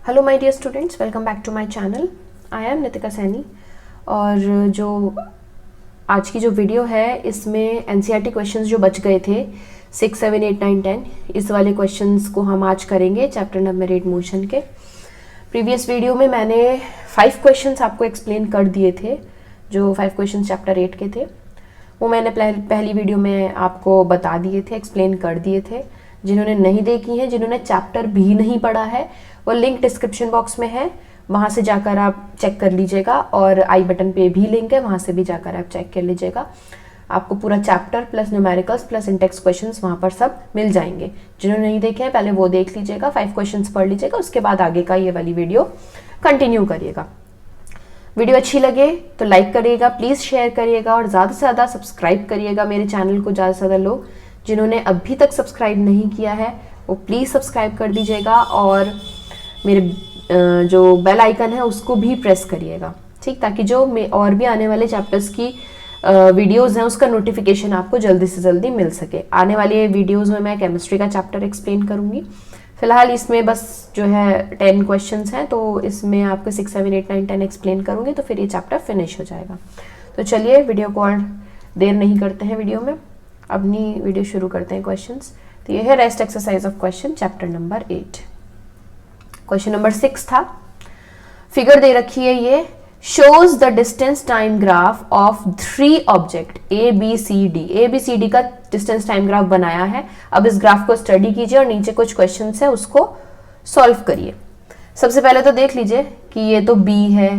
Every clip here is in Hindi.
Hello my dear students, welcome back to my channel. I am Nitika Saini. और जो आज की जो वीडियो है इसमें एनसीईआरटी क्वेश्चंस जो बच गए थे 6, 7, 8, 9, 10, इस वाले क्वेश्चंस को हम आज करेंगे चैप्टर नंबर 8 मोशन के। प्रीवियस वीडियो में मैंने 5 क्वेश्चंस आपको एक्सप्लेन कर दिए थे, जो 5 क्वेश्चंस चैप्टर 8 के थे वो मैंने पहली वीडियो में आपको बता दिए थे, एक्सप्लेन कर दिए थे। जिन्होंने नहीं देखी हैं, जिन्होंने चैप्टर भी नहीं पढ़ा है, वो लिंक डिस्क्रिप्शन बॉक्स में है, वहाँ से जाकर आप चेक कर लीजिएगा। और आई बटन पे भी लिंक है, वहाँ से भी जाकर आप चेक कर लीजिएगा। आपको पूरा chapter plus numericals plus index questions वहाँ पर सब मिल जाएंगे। जिन्होंने नहीं देखे हैं पहले वो देख लीजिएगा, 5 क्वेश्चंस पढ़ लीजिएगा, उसके बाद आगे का ये वाली वीडियो कंटिन्यू करिएगा। वीडियो अच्छी लगे तो लाइक करिएगा, प्लीज़ शेयर करिएगा और ज़्यादा से ज़्यादा सब्सक्राइब करिएगा मेरे चैनल को। ज़्यादा से ज़्यादा लोग जिन्होंने अभी तक सब्सक्राइब नहीं किया है वो प्लीज़ सब्सक्राइब कर दीजिएगा और मेरे जो बेल आइकन है उसको भी प्रेस करिएगा, ठीक, ताकि जो और भी आने वाले चैप्टर्स की वीडियोज़ हैं उसका नोटिफिकेशन आपको जल्दी से जल्दी मिल सके। आने वाले वीडियोज़ में मैं केमिस्ट्री का चैप्टर एक्सप्लेन करूँगी। फिलहाल इसमें बस जो है 10 क्वेश्चंस हैं, तो इसमें आपको 6, 7, 8, 9, 10 एक्सप्लेन करूँगी, तो फिर ये चैप्टर फिनिश हो जाएगा। तो चलिए वीडियो को और देर नहीं करते हैं, वीडियो में अपनी वीडियो शुरू करते हैं क्वेश्चंस। तो ये है rest exercise of question chapter number 8। Question number 6 था, फिगर दे रखी है, ये shows the distance time graph of 3 object A, B, C, D। A, B, C, D का distance time graph बनाया है। अब इस ग्राफ को स्टडी कीजिए और नीचे कुछ क्वेश्चंस है उसको सॉल्व करिए। सबसे पहले तो देख लीजिए कि ये तो B है,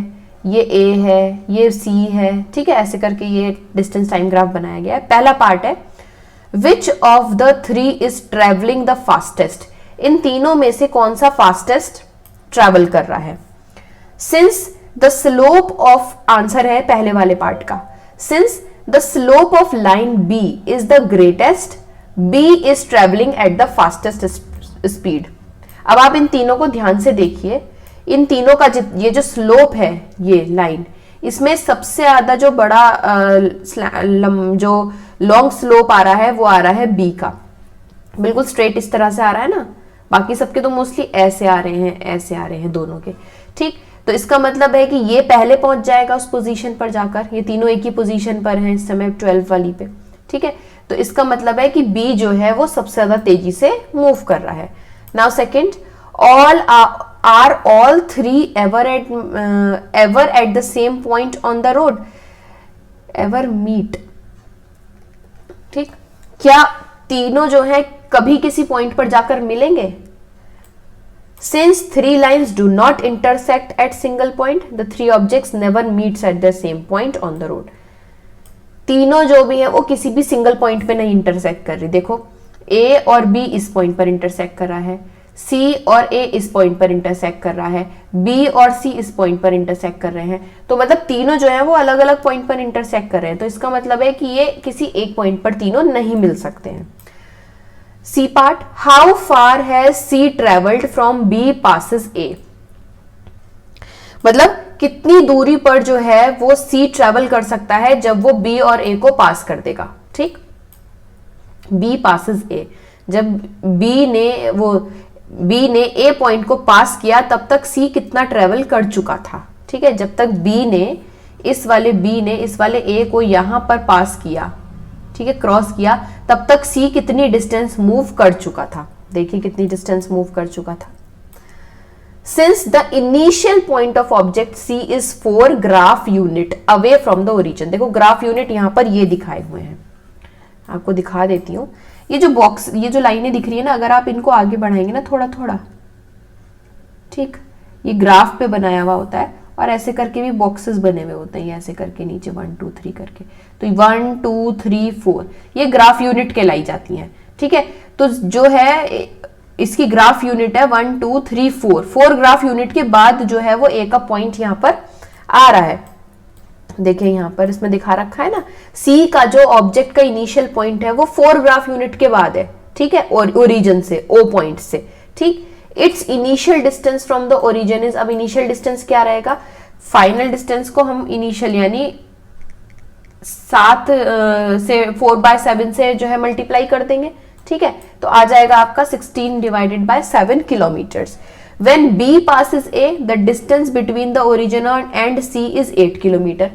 ये A है, ये C है, ठीक है। ऐसे करके ये डिस्टेंस टाइम ग्राफ बनाया गया है। पहला पार्ट है which of the 3 is travelling the fastest. इन तीनों में से कौन सा फास्टेस्ट ट्रेवल कर रहा है। Since the slope of, answer है पहले वाले पार्ट का, since the slope of line B is the greatest, B is travelling at the fastest speed. अब आप इन तीनों को ध्यान से देखिए, इन तीनों का ये जो स्लोप है, ये लाइन, इसमें सबसे ज्यादा जो बड़ा जो लॉन्ग स्लोप आ रहा है वो आ रहा है बी का, बिल्कुल स्ट्रेट इस तरह से आ रहा है ना। बाकी सबके तो मोस्टली ऐसे आ रहे हैं, ऐसे आ रहे हैं दोनों के, ठीक। तो इसका मतलब है कि ये पहले पहुंच जाएगा उस पोजीशन पर जाकर। ये तीनों एक ही पोजीशन पर हैं इस समय 12 वाली पे, ठीक है। तो इसका मतलब है कि बी जो है वो सबसे ज्यादा तेजी से मूव कर रहा है। Now second, all are all 3 ever at the same point on the road, ever meet, ठीक। क्या तीनों जो है कभी किसी पॉइंट पर जाकर मिलेंगे। Since 3 lines do not intersect at single point, the 3 objects never meets at the same point on the road। तीनों जो भी है वो किसी भी सिंगल पॉइंट पे नहीं इंटरसेक्ट कर रही। देखो A और B इस पॉइंट पर इंटरसेक्ट कर रहा है, C और A इस पॉइंट पर इंटरसेक्ट कर रहा है, B और C इस पॉइंट पर इंटरसेक्ट कर रहे हैं। तो मतलब तीनों जो है वो अलग अलग पॉइंट पर इंटरसेक्ट कर रहे हैं। तो इसका मतलब है कि ये किसी एक पॉइंट पर तीनों नहीं मिल सकते हैं। C part, how far has C travelled from B passes A. मतलब कितनी दूरी पर जो है वो सी ट्रेवल कर सकता है जब वो बी और ए को पास कर देगा, ठीक। बी पासिस ए, जब बी ने ए पॉइंट को पास किया तब तक सी कितना ट्रेवल कर चुका था, ठीक है। जब तक बी ने इस वाले ए को यहां पर पास किया, ठीक है, क्रॉस किया, तब तक सी कितनी डिस्टेंस मूव कर चुका था। देखिए कितनी डिस्टेंस मूव कर चुका था। Since the initial point of object C is 4 graph unit away from the origin. देखो ग्राफ यूनिट यहां पर ये दिखाए हुए हैं, आपको दिखा देती हूं। ये जो बॉक्स, ये जो लाइनें दिख रही है ना, अगर आप इनको आगे बढ़ाएंगे ना थोड़ा थोड़ा, ठीक, ये ग्राफ पे बनाया हुआ होता है और ऐसे करके भी बॉक्सेस बने हुए होते हैं, ऐसे करके नीचे 1 2 3 करके। तो 1 2 3 4 ये ग्राफ यूनिट कहलाई जाती हैं, ठीक है। तो जो है इसकी ग्राफ यूनिट है 1 2 3 4 ग्राफ यूनिट के बाद जो है वो ए का पॉइंट यहां पर आ रहा है। देखिए यहां पर इसमें दिखा रखा है ना, सी का जो ऑब्जेक्ट का इनिशियल पॉइंट है वो 4 ग्राफ यूनिट के बाद है, ठीक है, और ओरिजिन से, ओ पॉइंट से, ठीक। It's initial distance from the origin is, अब इनिशियल डिस्टेंस क्या रहेगा, फाइनल डिस्टेंस को हम इनिशियल यानी 7 से 4/7 से जो है मल्टीप्लाई कर देंगे, ठीक है। तो आ जाएगा आपका 16 divided by 7 kilometres. When B passes A the distance between the origin and C is 8 kilometre.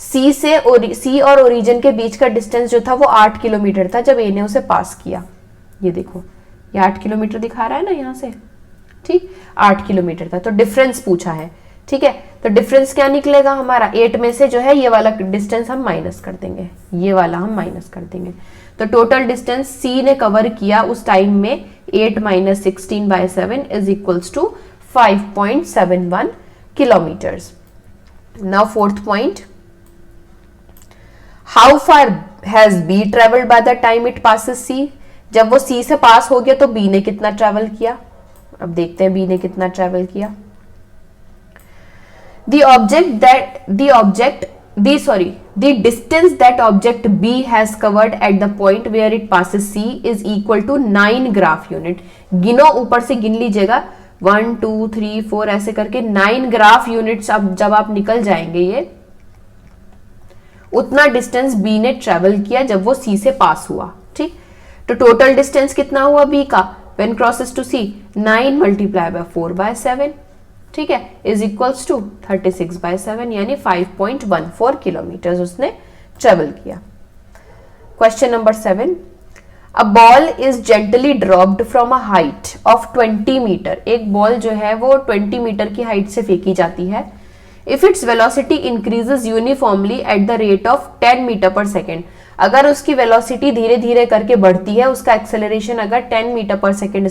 C और ओरिजिन के बीच का डिस्टेंस जो था वो 8 किलोमीटर था जब ए ने उसे पास किया। ये देखो, ये 8 किलोमीटर दिखा रहा है ना यहाँ से, ठीक, 8 किलोमीटर था। तो डिफरेंस पूछा है, ठीक है, तो डिफरेंस क्या निकलेगा हमारा, 8 में से जो है ये वाला डिस्टेंस हम माइनस कर देंगे, ये वाला हम माइनस कर देंगे। तो टोटल डिस्टेंस सी ने कवर किया उस टाइम में 8 - 16/7 is equals to 5.71 kilometres. Now fourth point, how far has B travelled by the time it passes C. जब वो सी से पास हो गया तो बी ने कितना ट्रेवल किया, अब देखते हैं बी ने कितना ट्रेवल किया। The distance that object B has covered at the point where it passes C is equal to 9 graph unit. गिनो, ऊपर से गिन लीजिएगा, 1 2 3 4 ऐसे करके 9 ग्राफ यूनिट्स। अब जब आप निकल जाएंगे ये, उतना डिस्टेंस बी ने ट्रेवल किया जब वो सी से पास हुआ, ठीक। तो टोटल डिस्टेंस कितना हुआ बी का, व्हेन क्रॉसेस टू सी, 9 × 4/7, ठीक है, इज इक्वल्स टू 36/7 यानी 5.14 किलोमीटर उसने ट्रेवल किया। Question number 7, a ball is gently dropped from a height of 20 metre. एक बॉल जो है वो 20 मीटर की हाइट से फेंकी जाती है। If its velocity increases uniformly at the rate of 10 metre per second. अगर उसकी वेलोसिटी धीरे धीरे करके बढ़ती है, उसका एक्सेलरेशन अगर 10 मीटर पर सेकेंड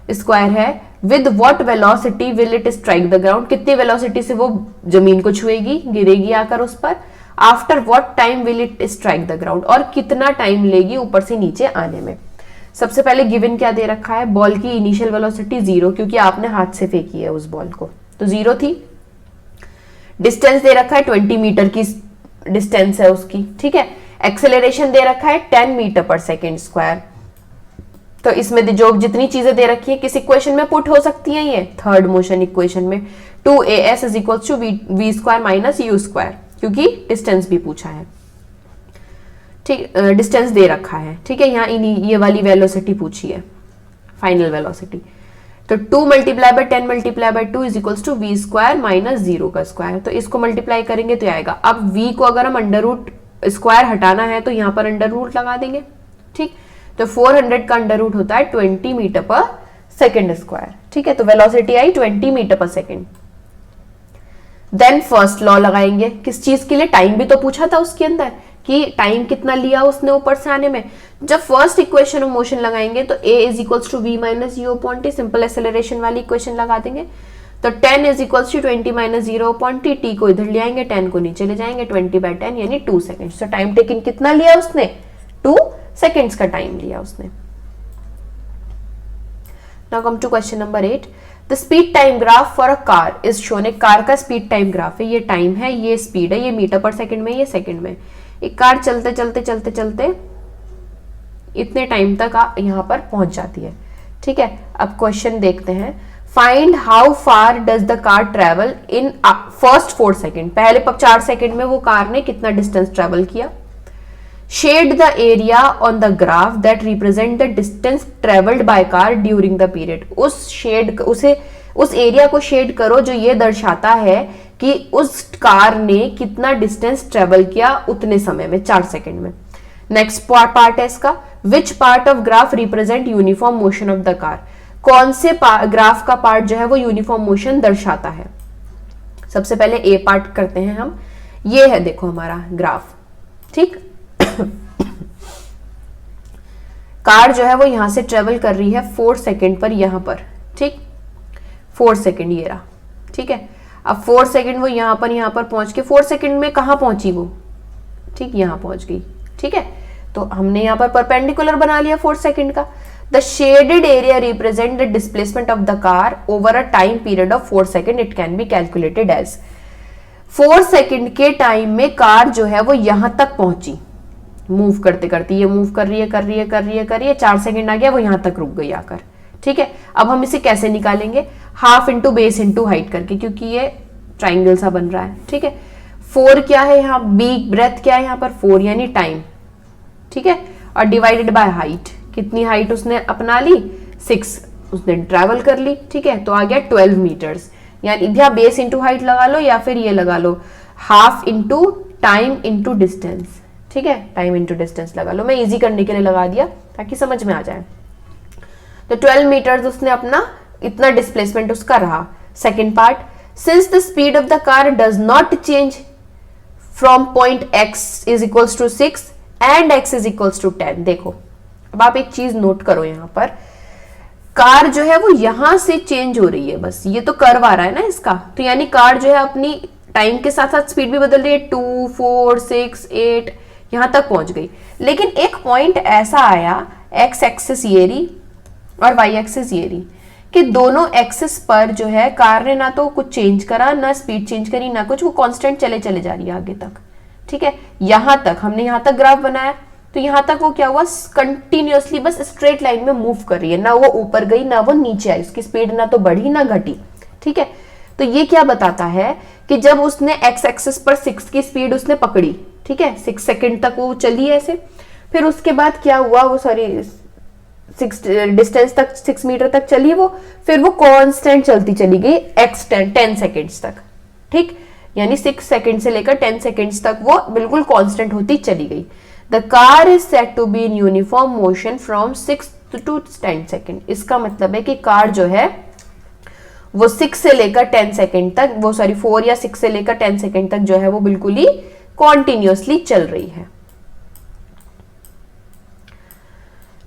स्क्वायर है, with what velocity will it strike the ground. कितनी वेलोसिटी से वो जमीन को छुएगी, गिरेगी आकर उस पर। After what time will it strike the ground, और कितना टाइम लेगी ऊपर से नीचे आने में। सबसे पहले गिवन क्या दे रखा है, बॉल की इनिशियल वेलोसिटी 0, क्योंकि आपने हाथ से फेंकी है उस बॉल को, तो 0 थी। डिस्टेंस दे रखा है 20 मीटर की डिस्टेंस है उसकी, ठीक है। एक्सेलरेशन दे रखा है 10 मीटर पर सेकेंड स्क्वायर। तो इसमें जो जितनी चीजें दे रखी है किस इक्वेशन में पुट हो सकती हैं, ये थर्ड मोशन इक्वेशन में। 2as is equal to v² - u², क्योंकि डिस्टेंस भी पूछा है, ठीक, डिस्टेंस दे रखा है, ठीक है। यहाँ ये वाली वेलोसिटी पूछी है, फाइनल वेलोसिटी। तो 2 × 10 × 2 इज इक्वल्स टू v² - 0 का स्क्वायर। तो इसको मल्टीप्लाई करेंगे तो आएगा। अब v को अगर हम अंडर रूट स्क्वायर हटाना है तो यहाँ पर अंडर रूट लगा देंगे, ठीक। तो 400 का अंडर रूट होता है 20 मीटर पर सेकेंड स्क्वायर, ठीक है। तो वेलोसिटी आई 20 metre per second. Then first law लगाएंगे, किस चीज के लिए, टाइम भी तो पूछा था उसके अंदर कि टाइम कितना लिया उसने ऊपर से आने में। जब फर्स्ट इक्वेशन ऑफ मोशन लगाएंगे तो a is equals to v - u/t, simple acceleration वाली इक्वेशन लगा देंगे। तो 10 is equals to 20 - 0/t, t को इधर ले आएंगे, 10 को नीचे ले जाएंगे, 20/10 यानी 2 सेकेंड। तो टाइम टेकन कितना लिया उसने, 2 सेकेंड्स का टाइम लिया उसने। Now come to question number 8, the speed time graph for a car is shown. एक कार का स्पीड टाइम ग्राफ है, ये टाइम है, ये स्पीड है, ये मीटर पर सेकंड में, ये सेकंड में। एक कार चलते चलते चलते चलते इतने टाइम तक यहां पर पहुंच जाती है, ठीक है। अब क्वेश्चन देखते हैं, find how far does the car travel in first 4 second. पहले 4 सेकेंड में वो कार ने कितना डिस्टेंस ट्रेवल किया। Shade the area on the graph that represent the distance travelled by car during the period. उस एरिया को शेड करो जो ये दर्शाता है कि उस कार ने कितना डिस्टेंस ट्रेवल किया उतने समय में, 4 सेकेंड में। नेक्स्ट पार्ट है इसका, which part of graph represent uniform motion of the car. कौन से ग्राफ का पार्ट जो है वो यूनिफॉर्म मोशन दर्शाता है। सबसे पहले ए पार्ट करते हैं हम, ये है देखो हमारा ग्राफ, ठीक। कार जो है वो यहां से ट्रेवल कर रही है 4 सेकेंड पर, यहां पर, ठीक, 4 सेकेंड ये रहा, ठीक है। अब 4 सेकेंड वो यहां पर पहुंच के 4 सेकेंड में कहां पहुंची वो, ठीक, यहां पहुंच गई, ठीक है। तो हमने यहां पर परपेंडिकुलर बना लिया 4 सेकेंड का। The shaded area represent the displacement of the car over a time period of 4 second. It can be calculated as 4 second के टाइम में कार जो है वो यहां तक पहुंची, मूव करते करते, ये मूव कर रही है, 4 सेकेंड आ गया, वो यहां तक रुक गई आकर, ठीक है। अब हम इसे कैसे निकालेंगे, half into base into height करके, क्योंकि ये ट्राइंगल सा बन रहा है, ठीक है। 4 क्या है यहाँ, बी ब्रेथ क्या है यहाँ पर, 4 यानी टाइम, ठीक है, और डिवाइडेड बाय हाइट, कितनी हाइट उसने अपना ली, 6, उसने ट्रैवल कर ली, ठीक है, तो आ गया 12 मीटर्स। यानी भैया बेस इंटू हाइट लगा लो या फिर ये लगा लो half into time into distance, ठीक है, टाइम इंटू डिस्टेंस लगा लो, मैं इजी करने के लिए लगा दिया ताकि समझ में आ जाए। तो 12 मीटर्स उसने अपना इतना डिस्प्लेसमेंट उसका रहा। Second part, since the speed of the car does not change from point x is equals to 6 and x is equals to 10। देखो अब आप एक चीज नोट करो, यहां पर कार जो है वो यहां से चेंज हो रही है, बस ये तो कर्व आ रहा है ना इसका, तो यानी कार जो है अपनी टाइम के साथ साथ स्पीड भी बदल रही है, 2 4 6 8 यहां तक पहुंच गई। लेकिन एक पॉइंट ऐसा आया, x एक्सिस ये रही और y एक्सिस ये रही, कि दोनों एक्सिस पर जो है कार ने ना तो कुछ चेंज करा, ना स्पीड चेंज करी, ना कुछ, वो कांस्टेंट चले चले जा रही है आगे तक, ठीक है। यहां तक हमने यहां तक ग्राफ बनाया, तो यहां तक वो क्या हुआ, कंटिन्यूअसली बस स्ट्रेट लाइन में मूव कर रही है, ना वो ऊपर गई ना वो नीचे आई, उसकी स्पीड ना तो बढ़ी ना घटी, ठीक है। तो ये क्या बताता है कि जब उसने एक्स एक्सिस पर 6 की स्पीड उसने पकड़ी, ठीक है, 6 सेकेंड तक वो चली ऐसे, फिर उसके बाद क्या हुआ, वो सॉरी 6 डिस्टेंस तक 6 मीटर तक चली वो, फिर वो कांस्टेंट चलती चली गई x 10 सेकेंड्स तक, ठीक, यानी 6 सेकेंड से लेकर 10 सेकेंड्स तक वो बिल्कुल कांस्टेंट होती चली गई। The car is set to be in uniform motion from 6 to 10 second. इसका मतलब है कि कार जो है वो 6 से लेकर 10 सेकेंड तक, वो सॉरी 4 या 6 से लेकर 10 सेकेंड तक जो है वो बिल्कुल ही कॉन्टिन्यूअसली चल रही है।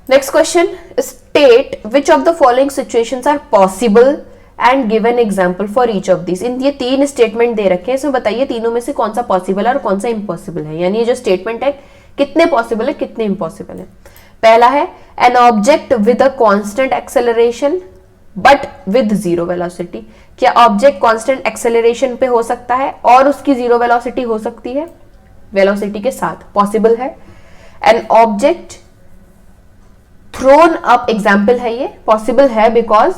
Next question, state which of the following situations are possible and give an example for each of this. इन ये 3 स्टेटमेंट दे रखे हैं, इसमें बताइए तीनों में से कौन सा पॉसिबल है और कौन सा इम्पॉसिबल है, यानी ये जो स्टेटमेंट है कितने पॉसिबल है कितने इम्पॉसिबल है। पहला है an object with a constant acceleration but with zero velocity. क्या ऑब्जेक्ट कांस्टेंट एक्सेलरेशन पे हो सकता है और उसकी जीरो वेलोसिटी हो सकती है, वेलोसिटी के साथ, पॉसिबल है। An object thrown up, example है ये, पॉसिबल है because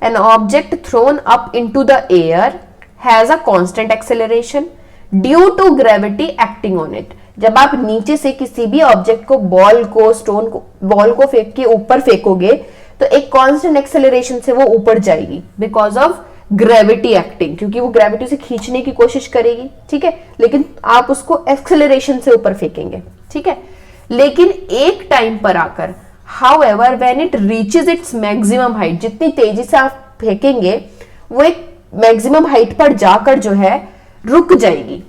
an object thrown up into the air has a constant acceleration due to gravity acting on it. जब आप नीचे से किसी भी ऑब्जेक्ट को, बॉल को, स्टोन को, बॉल को फेंक के ऊपर फेंकोगे तो एक कांस्टेंट एक्सेलरेशन से वो ऊपर जाएगी बिकॉज ऑफ ग्रेविटी एक्टिंग, क्योंकि वो ग्रेविटी से खींचने की कोशिश करेगी, ठीक है, लेकिन आप उसको एक्सेलरेशन से ऊपर फेंकेंगे, ठीक है। लेकिन एक टाइम पर आकर, however when it reaches its maximum height, जितनी तेजी से आप फेंकेंगे वो एक मैक्सिमम हाइट पर जाकर जो है रुक जाएगी।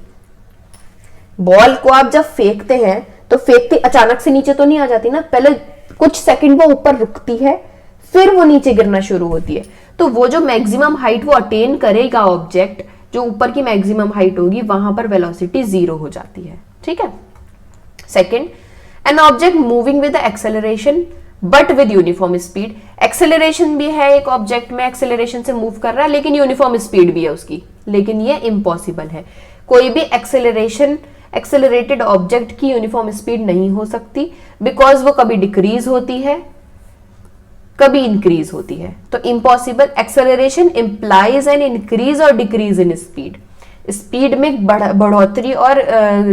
बॉल को आप जब फेंकते हैं तो फेंकते अचानक से नीचे तो नहीं आ जाती ना, पहले कुछ सेकंड वो ऊपर रुकती है फिर वो नीचे गिरना शुरू होती है। तो वो जो मैक्सिमम हाइट वो अटेन करेगा ऑब्जेक्ट, जो ऊपर की मैक्सिमम हाइट होगी, वहां पर वेलोसिटी 0 हो जाती है, ठीक है। Second, an object moving with acceleration but with uniform speed. Acceleration भी है एक ऑब्जेक्ट में, एक्सेलरेशन से मूव कर रहा है, लेकिन यूनिफॉर्म स्पीड भी है उसकी, लेकिन ये इम्पॉसिबल है। कोई भी एक्सेलरेटेड ऑब्जेक्ट की यूनिफॉर्म स्पीड नहीं हो सकती बिकॉज वो कभी डिक्रीज होती है कभी इंक्रीज होती है। तो impossible. Acceleration implies an increase और डिक्रीज इन स्पीड। स्पीड में बढ़ोतरी और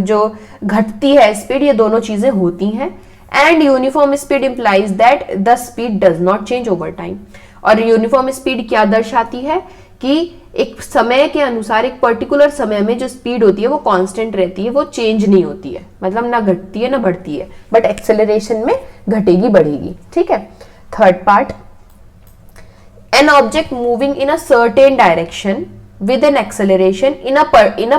जो घटती है स्पीड, ये दोनों चीजें होती हैं। And uniform speed implies that the speed does not change over time. और यूनिफॉर्म स्पीड क्या दर्शाती है कि एक समय के अनुसार, एक पर्टिकुलर समय में जो स्पीड होती है वो कांस्टेंट रहती है, वो चेंज नहीं होती है, मतलब ना घटती है ना बढ़ती है। बट एक्सेलरेशन में घटेगी बढ़ेगी, ठीक है। Third part, an object moving in a certain direction with an acceleration in a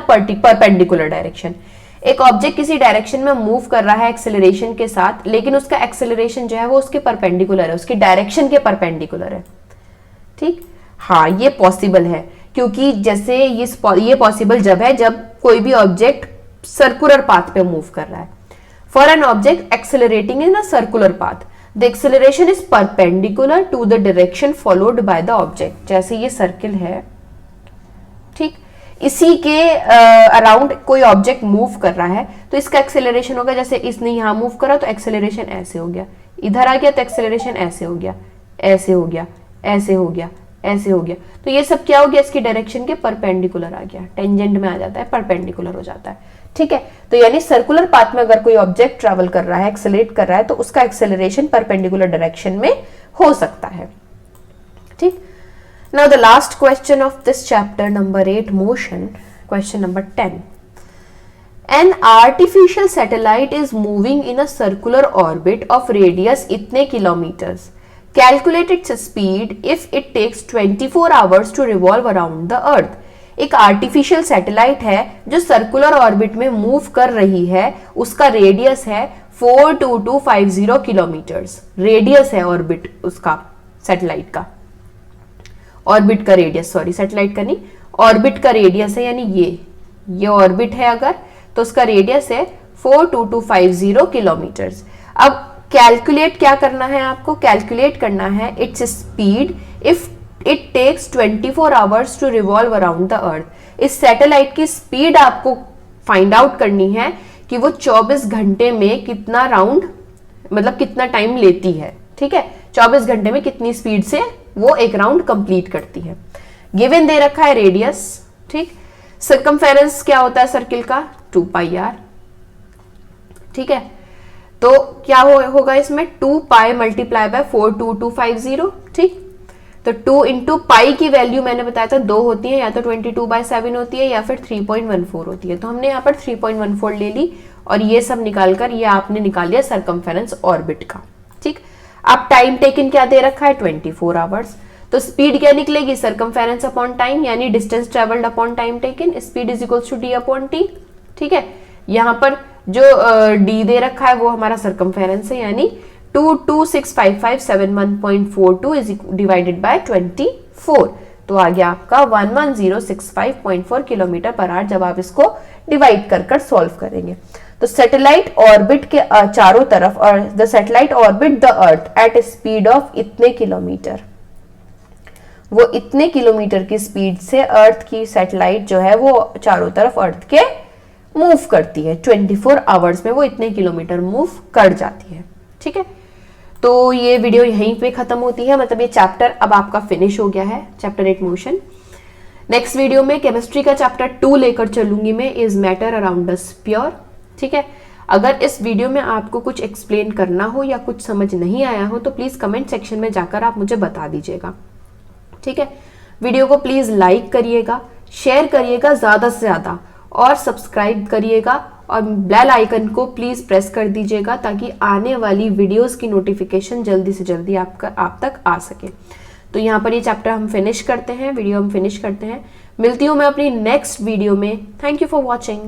perpendicular direction. एक ऑब्जेक्ट किसी डायरेक्शन में मूव कर रहा है एक्सेलरेशन के साथ, लेकिन उसका एक्सेलरेशन जो है वो उसके परपेंडिकुलर है, उसकी डायरेक्शन के परपेंडिकुलर है, ठीक। हाँ, ये पॉसिबल है, क्योंकि जैसे ये पॉसिबल जब है जब कोई भी ऑब्जेक्ट सर्कुलर पाथ पे मूव कर रहा है। For an object accelerating in a circular path, the acceleration is perpendicular to the direction followed by the object. जैसे ये सर्किल है, ठीक, इसी के अराउंड कोई ऑब्जेक्ट मूव कर रहा है तो इसका एक्सेलरेशन होगा, जैसे इसने यहां मूव करा तो एक्सेलरेशन ऐसे हो गया, इधर आ गया तो एक्सेलरेशन ऐसे हो गया, ऐसे हो गया, ऐसे हो गया, ऐसे हो गया। तो ये सब क्या हो गया, इसकी डायरेक्शन के परपेंडिकुलर आ गया, टेंजेंट में आ जाता है, परपेंडिकुलर हो जाता है, ठीक है। तो यानी सर्कुलर पाथ में अगर कोई ऑब्जेक्ट ट्रैवल कर रहा है, एक्सेलरेट कर रहा है, तो उसका एक्सेलरेशन परपेंडिकुलर डायरेक्शन में हो सकता है। ठीक. Now the last question of this chapter, number 8, motion. Question number 10. An artificial satellite is moving in a circular orbit of radius इतने kilometers. Calculate its speed if it takes 24 hours to revolve around the earth. एक आर्टिफिशियल सैटेलाइट है जो सर्कुलर ऑर्बिट में मूव कर रही है, उसका रेडियस है 42250 किलोमीटर्स. रेडियस है ऑर्बिट उसका, सैटेलाइट का, ऑर्बिट का रेडियस, सॉरी सैटेलाइट का नहीं, ऑर्बिट का रेडियस है, यानी ये ऑर्बिट है अगर, तो उसका रेडियस है 42250 किलोमीटर्स. अब कैलकुलेट क्या करना है आपको, कैलकुलेट करना है its speed if it takes 24 hours to revolve around the earth. इस सैटेलाइट की स्पीड आपको फाइंड आउट करनी है कि वो 24 घंटे में कितना राउंड, मतलब कितना टाइम लेती है. ठीक है, 24 घंटे में कितनी स्पीड से वो एक राउंड कंप्लीट करती है. गिवन दे रखा है रेडियस. ठीक, सर्कमफेरेंस क्या होता है सर्किल का, 2 पाई आर. ठीक है, तो क्या होगा इसमें 2 पाई मल्टीप्लाई बाय 42250. ठीक, तो 2 इंटू पाई की वैल्यू मैंने बताया था 2 होती है, या तो 22/7 होती है या फिर 3.14 होती है. तो हमने यहाँ पर 3.14 ले ली और ये सब निकालकर ये आपने निकाल लिया सर्कमफेरेंस ऑर्बिट का. ठीक, अब टाइम टेकन क्या दे रखा है 24 आवर्स. तो स्पीड क्या निकलेगी, सर्कमफेरेंस अपॉन टाइम, यानी distance travelled upon time taken. Speed is equals to D upon T. ठीक है, यहाँ पर जो डी दे रखा है वो हमारा सर्कमफेरेंस है, यानी 2265571.42 इज डिवाइडेड बाय 24. तो आ गया आपका 11065.4 किलोमीटर पर आवर जब आप इसको डिवाइड कर सॉल्व करेंगे. तो सैटेलाइट ऑर्बिट के चारों तरफ, और the satellite orbit the earth at speed of इतने किलोमीटर, वो इतने किलोमीटर की स्पीड से अर्थ की सैटेलाइट जो है वो चारों तरफ अर्थ के मूव करती है. 24 आवर्स में वो इतने किलोमीटर मूव कर जाती है. ठीक है, तो ये वीडियो यहीं पे खत्म होती है, मतलब ये चैप्टर अब आपका फिनिश हो गया है, चैप्टर 8 मोशन. नेक्स्ट वीडियो में केमिस्ट्री का चैप्टर 2 लेकर चलूंगी मैं, is matter around us pure. ठीक है, अगर इस वीडियो में आपको कुछ एक्सप्लेन करना हो या कुछ समझ नहीं आया हो तो प्लीज कमेंट सेक्शन में जाकर आप मुझे बता दीजिएगा. ठीक है, वीडियो को प्लीज लाइक करिएगा, शेयर करिएगा ज्यादा से ज्यादा, और सब्सक्राइब करिएगा, और बेल आइकन को प्लीज प्रेस कर दीजिएगा ताकि आने वाली वीडियोस की नोटिफिकेशन जल्दी से जल्दी आप तक आ सके. तो यहाँ पर ये चैप्टर हम फिनिश करते हैं, वीडियो हम फिनिश करते हैं. मिलती हूँ मैं अपनी नेक्स्ट वीडियो में. Thank you for watching.